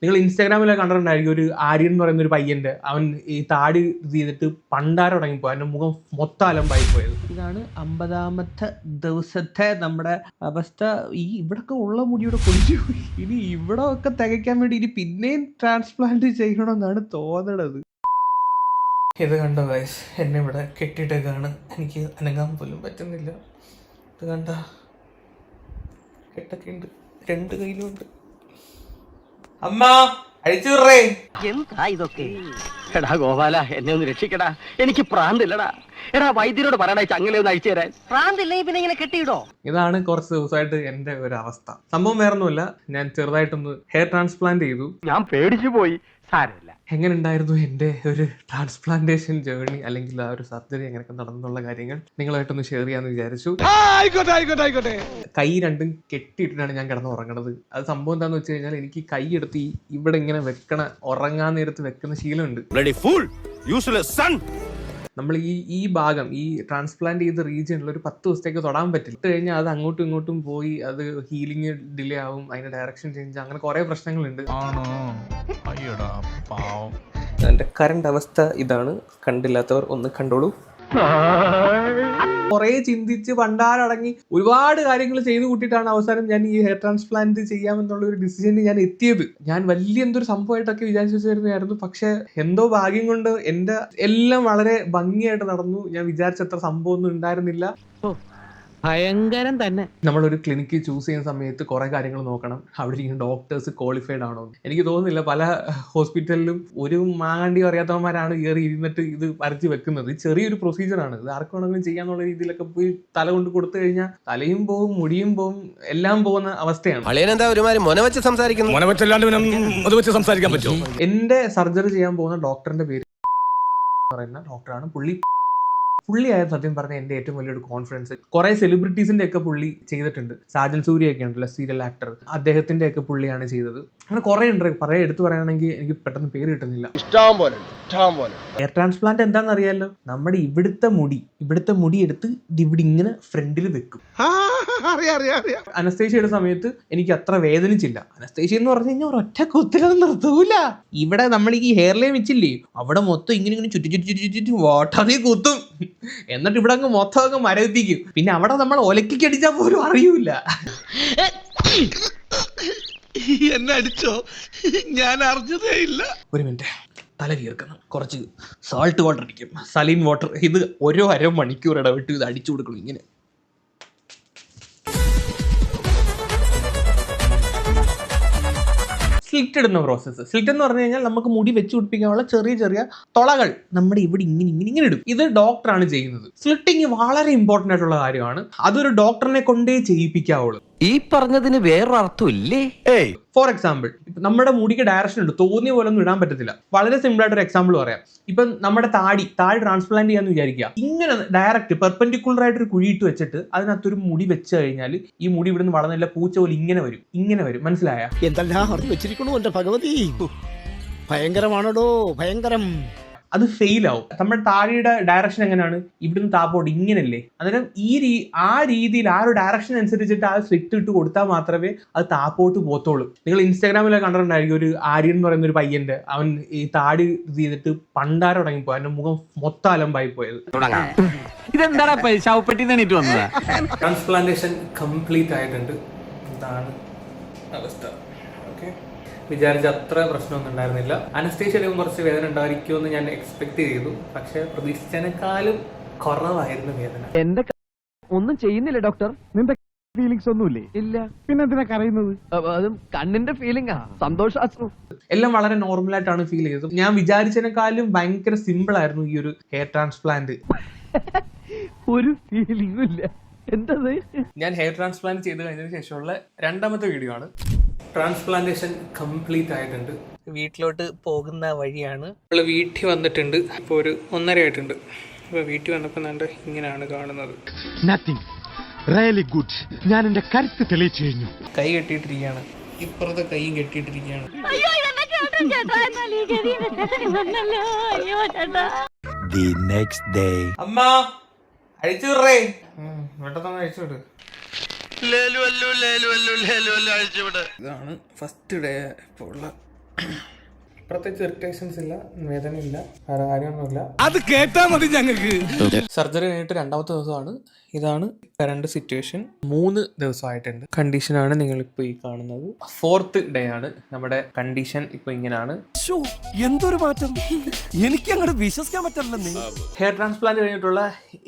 നിങ്ങൾ ഇൻസ്റ്റാഗ്രാമിലൊക്കെ കണ്ടിട്ടുണ്ടായിരിക്കും ഒരു ആര്യൻ എന്ന് പറയുന്ന ഒരു പയ്യന്റെ, അവൻ ഈ താടി ചെയ്തിട്ട് പണ്ടാരം തുടങ്ങിപ്പോയി, അവന്റെ മുഖം മൊത്തം അലമ്പായി പോയത്. ഇതാണ് 50ാമത്തെ ദിവസത്തെ നമ്മുടെ അവസ്ഥ. ഈ ഇവിടൊക്കെ ഉള്ള മുടിയുടെ കൊടിച്ചു പോയി. ഇനി ഇവിടെ ഒക്കെ തികയ്ക്കാൻ വേണ്ടി ഇനി പിന്നെയും ട്രാൻസ്പ്ലാന്റ് ചെയ്യണമെന്നാണ് തോന്നണത്. ഇത് കണ്ടോ ഗൈസ്, എന്നെ ഇവിടെ കെട്ടിയിട്ടേക്കാണ്, എനിക്ക് അനങ്ങാൻ പോലും പറ്റുന്നില്ല. ഇത് കണ്ട കെട്ടൊക്കെ ഉണ്ട്, 2 കയ്യിലുണ്ട്. അമ്മ അഴിച്ചു വിടറേ. എന്താ ഇതൊക്കെ? എടാ ഗോപാല, എന്നെ ഒന്ന് രക്ഷിക്കടാ, എനിക്ക് പ്രാന്തില്ലടാ. എടാ വൈദ്യരോട് പറയണ ചങ്ങലൊന്ന് അഴിച്ചു തരാൻ. പ്രാന്തില്ലെങ്കിൽ പിന്നെ ഇങ്ങനെ കെട്ടിയിടോ? ഇതാണ് കുറച്ച് ദിവസമായിട്ട് എന്റെ ഒരു അവസ്ഥ. സംഭവം വേറൊന്നുമില്ല, ഞാൻ ചെറുതായിട്ടൊന്ന് ഹെയർ ട്രാൻസ്പ്ലാന്റ് ചെയ്തു. ഞാൻ പേടിച്ചു പോയി. സാരമില്ല. എങ്ങനെ ഉണ്ടായിരുന്നു എൻ്റെ ഒരു ട്രാൻസ്പ്ലാന്റേഷൻ ജേർണി, അല്ലെങ്കിൽ ആ ഒരു സർജറി എങ്ങനെയൊക്കെ നടന്നുള്ള കാര്യങ്ങൾ നിങ്ങളായിട്ടൊന്ന് ഷെയർ ചെയ്യാന്ന് വിചാരിച്ചു. കൈ രണ്ടും കെട്ടിയിട്ടാണ് ഞാൻ കിടന്ന് ഉറങ്ങണത്. അത് സംഭവം എന്താന്ന് വെച്ച് കഴിഞ്ഞാൽ, എനിക്ക് കൈ എടുത്ത് ഇവിടെ ഇങ്ങനെ വെക്കണ, ഉറങ്ങാൻ നേരത്ത് വെക്കുന്ന ശീലമുണ്ട്. നമ്മൾ ഈ ഭാഗം, ഈ ട്രാൻസ്പ്ലാന്റ് ചെയ്ത റീജിയനിൽ ഒരു 10 ദിവസത്തേക്ക് തൊടാൻ പറ്റില്ല. ഇട്ട് കഴിഞ്ഞാൽ അത് അങ്ങോട്ടും ഇങ്ങോട്ടും പോയി, അത് ഹീലിംഗ് ഡിലേ ആവും, അതിന്റെ ഡയറക്ഷൻ ചേഞ്ച്, അങ്ങനെ കുറെ പ്രശ്നങ്ങളുണ്ട്. എന്റെ കറണ്ട് അവസ്ഥ ഇതാണ്. കണ്ടില്ലാത്തവർ ഒന്ന് കണ്ടോളൂ. കുറെ ചിന്തിച്ച് പണ്ടാരടങ്ങി ഒരുപാട് കാര്യങ്ങൾ ചെയ്തു കൂട്ടിയിട്ടാണ് അവസാനം ഞാൻ ഈ ഹെയർ ട്രാൻസ്പ്ലാന്റ് ചെയ്യാമെന്നുള്ള ഒരു ഡിസിഷനിൽ ഞാൻ എത്തിയത്. ഞാൻ വലിയ എന്തൊരു സംഭവമായിട്ടൊക്കെ വിചാരിച്ചു വരുന്നതായിരുന്നു. പക്ഷെ എന്തോ ഭാഗ്യം കൊണ്ട് എന്റെ എല്ലാം വളരെ ഭംഗിയായിട്ട് നടന്നു. ഞാൻ വിചാരിച്ചത്ര സംഭവം ഒന്നും ഉണ്ടായിരുന്നില്ല. ഭയങ്കരം തന്നെ. നമ്മളൊരു ക്ലിനിക്ക് ചൂസ് ചെയ്യുന്ന സമയത്ത് കുറെ കാര്യങ്ങൾ നോക്കണം. അവിടെ ഇരിക്കുന്ന ഡോക്ടേഴ്സ് ക്വാളിഫൈഡ് ആണോ? എനിക്ക് തോന്നുന്നില്ല. പല ഹോസ്പിറ്റലിലും ഒരു മാണ്ടി അറിയാത്തവന്മാരാണ് കയറി ഇരുന്നിട്ട് ഇത് വരച്ച് വെക്കുന്നത്. ചെറിയൊരു പ്രൊസീജിയറാണ്, ഇത് ആർക്ക് വേണമെങ്കിലും ചെയ്യാന്നുള്ള രീതിയിലൊക്കെ പോയി തല കൊണ്ട് കൊടുത്തു കഴിഞ്ഞാൽ തലയും പോവും, മുടിയും പോവും, എല്ലാം പോകുന്ന അവസ്ഥയാണ്. എന്റെ സർജറി ചെയ്യാൻ പോകുന്ന ഡോക്ടറിന്റെ പേര് പറയുന്ന ഡോക്ടറാണ്. പുള്ളിയായ സത്യം പറഞ്ഞ എന്റെ ഏറ്റവും വലിയൊരു കോൺഫിഡൻസ്. കുറെ സെലിബ്രിറ്റീസിന്റെ ഒക്കെ പുള്ളി ചെയ്തിട്ടുണ്ട്. സാജൻ സൂര്യ ഒക്കെ ഉണ്ടല്ലോ, സീരിയൽ ആക്ടർ, അദ്ദേഹത്തിന്റെ ഒക്കെ പുള്ളിയാണ് ചെയ്തത്. അങ്ങനെ കുറെ ഉണ്ട്. എടുത്തു പറയുകയാണെങ്കിൽ എനിക്ക് പെട്ടെന്ന് പേര് കിട്ടുന്നില്ല. ഹെയർ ട്രാൻസ്പ്ലാന്റ് എന്താണെന്ന് അറിയാലോ? നമ്മുടെ ഇവിടുത്തെ മുടി എടുത്ത് ഇവിടെ ഇങ്ങനെ ഫ്രണ്ടിൽ വെക്കും. അനസ്തേഷ്യയുടെ സമയത്ത് എനിക്ക് അത്ര വേദനിച്ചില്ല. അനസ്തേഷ്യ എന്ന് പറഞ്ഞു കഴിഞ്ഞാൽ ഒരൊറ്റ കുത്തിലൊന്നും നിർത്തൂല. ഇവിടെ നമ്മൾ ഈ ഹെയർ ലൈൻ വെച്ചില്ലേ, അവിടെ മൊത്തം ഇങ്ങനെ ചുറ്റി വാട്ടാതെ കുത്തും. എന്നിട്ട് ഇവിടെ അങ്ങ് മൊത്തം അങ്ങ് മരവിപ്പിക്കും. പിന്നെ അവിടെ നമ്മൾ ഒലക്കിക്ക് അടിച്ചാൽ പോലും അറിയൂല. എന്നെ അടിച്ചോ? ഞാൻ അറിഞ്ഞതേ ഇല്ല. ഒരു മിനിറ്റ്, തല കീർക്കണം. കുറച്ച് സാൾട്ട് വാട്ടർ അടിക്കും, സലീൻ വാട്ടർ. ഇത് ഓരോ അരമണിക്കൂർ ഇടവിട്ട് ഇത് അടിച്ചു കൊടുക്കണം ഇങ്ങനെ. സ്ലിറ്റ് ഇടുന്ന പ്രോസസ്സ്. സ്ലിറ്റ് എന്ന് പറഞ്ഞു കഴിഞ്ഞാൽ നമുക്ക് മുടി വെച്ച് പിടിപ്പിക്കാനുള്ള ചെറിയ ചെറിയ തുളകൾ നമ്മുടെ ഇവിടെ ഇങ്ങനെ ഇടും. ഇത് ഡോക്ടറാണ് ചെയ്യുന്നത്. സ്ലിറ്റിങ് വളരെ ഇമ്പോർട്ടൻ്റ് ആയിട്ടുള്ള കാര്യമാണ്. അതൊരു ഡോക്ടറിനെ കൊണ്ടേ ചെയ്യിപ്പിക്കാവുള്ളൂ. ഈ പറഞ്ഞതിന് വേറൊരർത്ഥം ഇല്ലേ? ഫോർ എക്സാമ്പിൾ, നമ്മുടെ മുടിക്ക് ഡയറക്ഷൻ ഉണ്ട്, തോന്നിയ പോലെ ഒന്നും ഇടാൻ പറ്റത്തില്ല. വളരെ സിമ്പിൾ ആയിട്ട് ഒരു എക്സാമ്പിൾ പറയാം. ഇപ്പം നമ്മുടെ താടി ട്രാൻസ്പ്ലാന്റ് ചെയ്യാന്ന് വിചാരിക്കുക. ഇങ്ങനെ ഡയറക്റ്റ് പെർപെൻഡിക്കുലർ ആയിട്ട് ഒരു കുഴിയിട്ട് വെച്ചിട്ട് അതിനകത്തൊരു മുടി വെച്ച് കഴിഞ്ഞാൽ ഈ മുടി ഇവിടുന്ന് വളർന്നില്ല, പൂച്ച പോലെ ഇങ്ങനെ വരും. മനസ്സിലായ? എന്തെല്ലാം അറിഞ്ഞു വെച്ചിരിക്കണു എന്റെ ഭഗവതി. ഭയങ്കരമാണോ? ഭയങ്കരം. അത് ഫെയിൽ ആവും. നമ്മുടെ താടിയുടെ ഡയറക്ഷൻ എങ്ങനെയാണ്? ഇവിടുന്ന് താപ്പോട്ട് ഇങ്ങനല്ലേ? അന്നേരം ആ രീതിയിൽ ആ ഒരു ഡയറക്ഷൻ അനുസരിച്ചിട്ട് ആ സ്ലിറ്റ് ഇട്ട് കൊടുത്താൽ മാത്രമേ അത് താപ്പോട്ട് പോത്തുള്ളൂ. നിങ്ങൾ ഇൻസ്റ്റാഗ്രാമിലൊക്കെ കണ്ടിട്ടുണ്ടായിരിക്കും ഒരു ആര്യൻ എന്ന് പറയുന്ന ഒരു പയ്യന്റെ, അവൻ ഈ താടി ചെയ്തിട്ട് പണ്ടാരം തുടങ്ങിപ്പോയി, അവന്റെ മുഖം മൊത്തം അലമ്പായി പോയത്. ഇതെന്താ ശവപ്പെട്ടിന്ന് വന്നതാ? ട്രാൻസ്പ്ലാന്റേഷൻ കംപ്ലീറ്റ് ആയിട്ടുണ്ട്. ഇതാണ് അവസ്ഥ. ഓക്കെ, വിചാരിച്ച അത്ര പ്രശ്നമൊന്നും ഉണ്ടായിരുന്നില്ല. അനസ്തേഷ്യയിലും കുറച്ച് വേദന ഉണ്ടായിരിക്കുമെന്ന് ഞാൻ എക്സ്പെക്ട് ചെയ്തു. പക്ഷെ പ്രതീക്ഷിച്ചതിനേക്കാളും കുറവായിരുന്നു വേദന. എന്റെ ഒന്നും ചെയ്യുന്നില്ല ഡോക്ടർ. നിന്റെ ഫീലിങ്സ് ഒന്നുമില്ലേ? ഇല്ല. പിന്നെ എന്തിനാ കരയുന്നത്? അതും കണ്ണിന്റെ ഫീലിംഗാ, സന്തോഷാശ്രു. എല്ലാം വളരെ നോർമലായിട്ടാണ് ഫീൽ ചെയ്തത്. ഞാൻ വിചാരിച്ചതിനേക്കാളും ഭയങ്കര സിമ്പിൾ ആയിരുന്നു ഈ ഒരു ഹെയർ ട്രാൻസ്പ്ലാന്റ്. ഒരു ഫീലിംഗും ഇല്ല. എന്തത്? ഞാൻ ഹെയർ ട്രാൻസ്പ്ലാന്റ് ചെയ്ത് കഴിഞ്ഞതിന് ശേഷമുള്ള 2ാമത്തെ വീഡിയോ ആണ്. ട്രാൻസ്പ്ലാന്റേഷൻ കംപ്ലീറ്റ് ആയിട്ടുണ്ട്. വീട്ടിലോട്ട് പോകുന്ന വഴിയാണ്. നമ്മൾ വീട്ടിൽ വന്നിട്ടുണ്ട്. ഇപ്പോൾ ഒരു 1:30 ആയിട്ടുണ്ട്. അപ്പോൾ വീട്ടിൽ വന്നപ്പോൾ നല്ല ഇങ്ങനെയാണ് കാണുന്നത്. Nothing really good. ഞാൻ എന്റെ കരുത്ത് തെളിയിച്ചു കഴിഞ്ഞു. കൈ കെട്ടിയിട്ടിരിക്കുകയാണ്, ഇപ്പുറത്തെ കൈയും കെട്ടിയിട്ടിരിക്കുകയാണ്. The next day. അമ്മ അഴിച്ചു വിടറേ. പെട്ടെന്ന് അഴിച്ചു വിട്. ഇതാണ് ഫസ്റ്റ് ഡേ ഇപ്പോൾ ഉള്ള പ്രത്യേകിച്ച് ഇറിറ്റേഷൻസ് ഇല്ല, വേദന ഇല്ല, വേറെ കാര്യമൊന്നുമില്ല. അത് കേട്ടാ മതി ഞങ്ങൾക്ക്. സർജറി കഴിഞ്ഞിട്ട് 2ാമത്തെ ദിവസമാണ്. ഇതാണ് കറണ്ട് സിറ്റുവേഷൻ. 3 ദിവസമായിട്ടുണ്ട്. കണ്ടീഷനാണ് നിങ്ങളിപ്പോൾ ഈ കാണുന്നത്. 4th ഡേ ആണ്. നമ്മുടെ കണ്ടീഷൻ ഇപ്പോൾ ഇങ്ങനെയാണ്. എന്തൊരു മാറ്റം, എനിക്ക് അങ്ങോട്ട് വിശ്വസിക്കാൻ പറ്റില്ലെന്നേ. ഹെയർ ട്രാൻസ്പ്ലാന്റ് കഴിഞ്ഞിട്ടുള്ള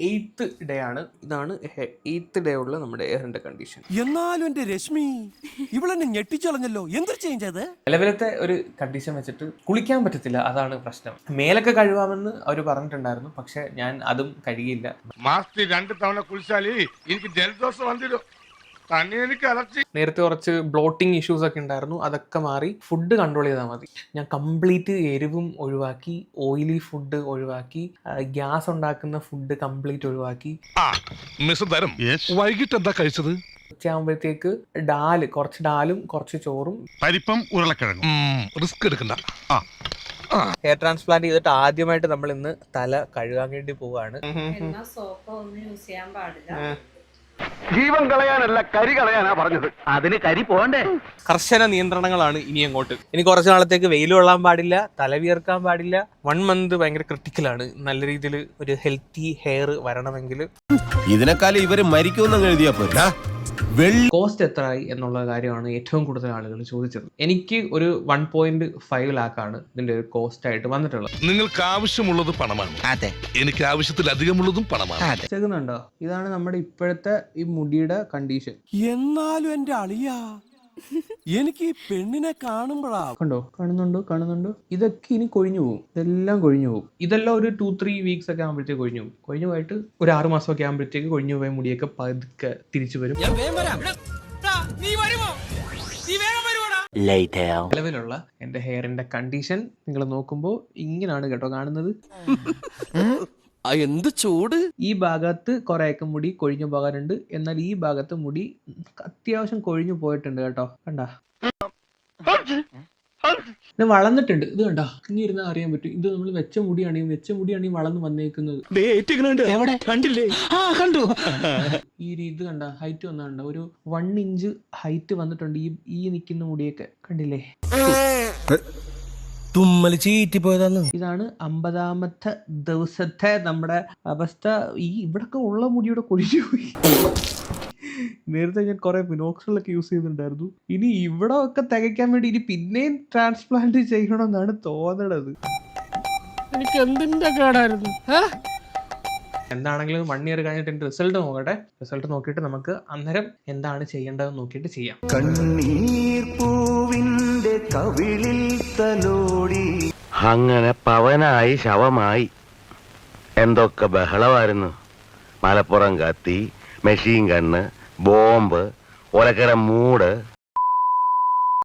8th ഡേ ആണ്. ഇതാണ് 8th ഡേ ഉള്ള നമ്മുടെ ഹെയറിന്റെ കണ്ടീഷൻ. എന്നാലും എന്റെ രശ്മി ഇവളെന്നെ ഞെട്ടിച്ചളഞ്ഞല്ലോ. എന്തൊരു ചേഞ്ച് അത്? നിലവിലത്തെ ഒരു കണ്ടീഷൻ വെച്ചിട്ട് കുളിക്കാൻ പറ്റത്തില്ല, അതാണ് പ്രശ്നം. മേലൊക്കെ കഴുകാമെന്ന് അവർ പറഞ്ഞിട്ടുണ്ടായിരുന്നു, പക്ഷെ ഞാൻ അതും കഴുകിയില്ല. മാസത്തിൽ 2 തവണ കുളിച്ചാലേ എനിക്ക് ജലദോഷം വന്നിരും. തന്നെ എനിക്ക് അലർച്ചി. നേരത്തെ കുറച്ച് ബ്ലോട്ടിങ് ഇഷ്യൂസ് ഒക്കെ ഉണ്ടായിരുന്നു, അതൊക്കെ മാറി. ഫുഡ് കൺട്രോൾ ചെയ്താൽ മതി. ഞാൻ കംപ്ലീറ്റ് എരിവും ഒഴിവാക്കി, ഓയിലി ഫുഡ് ഒഴിവാക്കി, ഗ്യാസ് ഉണ്ടാക്കുന്ന ഫുഡ് കംപ്ലീറ്റ് ഒഴിവാക്കി. വൈകിട്ട് എന്താ കഴിച്ചത്? ഉച്ചയാകുമ്പോഴത്തേക്ക് കുറച്ച് ഡാലും കുറച്ച് ചോറും. പരിപ്പം ഉരുളക്കിഴങ്ങും. റിസ്ക് എടുക്കണ്ട. ഹെയർ ട്രാൻസ്പ്ലാന്റ് ചെയ്തിട്ട് ആദ്യമായിട്ട് നമ്മൾ ഇന്ന് തല കഴുകാൻ വേണ്ടി പോവാണ്. സോപ്പ് ഒന്നും യൂസ് ചെയ്യാൻ പാടില്ല. ജീവൻ കളയാനല്ല കരി കളയാനാ പറഞ്ഞത്. അതിന് കരി പോണ്ടേ? കർശന നിയന്ത്രണങ്ങളാണ് ഇനി അങ്ങോട്ട്. ഇനി കുറച്ച് നാളത്തേക്ക് വെയിൽ കൊള്ളാൻ പാടില്ല, തല വിയർക്കാൻ പാടില്ല. 1 month ഭയങ്കര ക്രിട്ടിക്കലാണ്. നല്ല രീതിയിൽ ഒരു ഹെൽത്തി ഹെയർ വരണമെങ്കിൽ. ഇതിനേക്കാളും ഇവര് മരിക്കുമെന്ന് എഴുതിയാ പോരാ. കോസ്റ്റ് എത്രയായി എന്നുള്ള കാര്യമാണ് ഏറ്റവും കൂടുതൽ ആളുകൾ ചോദിച്ചത്. എനിക്ക് ഒരു 1.5 lakh ഇതിന്റെ ഒരു കോസ്റ്റ് ആയിട്ട് വന്നിട്ടുള്ളത്. നിങ്ങൾക്ക് ആവശ്യമുള്ളത് പണമാണ്. അതെ, എനിക്ക് ആവശ്യത്തിലധികമുള്ളതും പണമാണ്. ചെയ്യുന്നുണ്ടോ? ഇതാണ് നമ്മുടെ ഇപ്പോഴത്തെ ഈ മുടിയുടെ കണ്ടീഷൻ. എന്നാലും എന്റെ അളിയാ, എനിക്ക് ഈ പെണ്ണിനെ കാണുമ്പോഴാ. കാണുന്നുണ്ടോ? ഇതൊക്കെ ഇനി കൊഴിഞ്ഞു പോകും. ഇതെല്ലാം കൊഴിഞ്ഞു പോകും. ഇതെല്ലാം ഒരു 2-3 weeks ഒക്കെ ആകുമ്പോഴത്തേക്ക് കൊഴിഞ്ഞു പോകും. കൊഴിഞ്ഞു പോയിട്ട് ഒരു 6 മാസമൊക്കെ ആകുമ്പോഴത്തേക്ക് കൊഴിഞ്ഞു പോയ മുടിയൊക്കെ പതുക്കെ തിരിച്ചു വരും. നിലവിലുള്ള എന്റെ ഹെയറിന്റെ കണ്ടീഷൻ നിങ്ങൾ നോക്കുമ്പോൾ ഇങ്ങനെയാണ് കേട്ടോ കാണുന്നത്. എന്ത് ചൂട്! ഈ ഭാഗത്ത് കുറേയൊക്കെ മുടി കൊഴിഞ്ഞു പോകാറുണ്ട്, എന്നാൽ ഈ ഭാഗത്ത് മുടി അത്യാവശ്യം കൊഴിഞ്ഞു പോയിട്ടുണ്ട് കേട്ടോ. കണ്ടാ, ഇത് വളർന്നിട്ടുണ്ട്. ഇത് കണ്ടാ, ഇനി ഇരുന്നാൽ അറിയാൻ പറ്റും. ഇത് നമ്മൾ വെച്ച മുടിയാണ് ഈ വളർന്ന് വന്നേക്കുന്നത്. കണ്ടില്ലേ? കണ്ടു. ഈ ഇത് കണ്ട ഹൈറ്റ് വന്നിട്ടുണ്ട്. ഒരു 1 inch ഹൈറ്റ് വന്നിട്ടുണ്ട് ഈ നിൽക്കുന്ന മുടിയൊക്കെ. കണ്ടില്ലേ? തുമ്മല് ചീറ്റി പോയതാന്ന്. ഇതാണ് 50ാമത്തെ ദിവസത്തെ നമ്മുടെ അവസ്ഥ. ഇവിടൊക്കെ ഉള്ള മുടിയുടെ കൊഴിഞ്ഞു പോയി. നേരത്തെ ഞാൻ കുറെ മിനോക്സിലൊക്കെ യൂസ് ചെയ്തിട്ടുണ്ടായിരുന്നു. ഇനി ഇവിടെ ഒക്കെ തികയ്ക്കാൻ വേണ്ടി ഇനി പിന്നെയും ട്രാൻസ്പ്ലാന്റ് ചെയ്യണമെന്നാണ് തോന്നണത്. എനിക്ക് എന്തിന്റെ കേടായിരുന്നു? എന്താണെങ്കിലും 1 year കഴിഞ്ഞിട്ട് എൻ്റെ റിസൾട്ട് നോക്കട്ടെ. റിസൾട്ട് നോക്കിയിട്ട് നമുക്ക് അന്നേരം എന്താണ് ചെയ്യേണ്ടതെന്ന് നോക്കിയിട്ട് ചെയ്യാം. അങ്ങനെ പവനായി ശവമായി. എന്തൊക്കെ ബഹളമായിരുന്നു. മലപ്പുറം കത്തി, മെഷീൻ ഗണ്ണ്, ബോംബ്, ഒലക്കര മൂട്.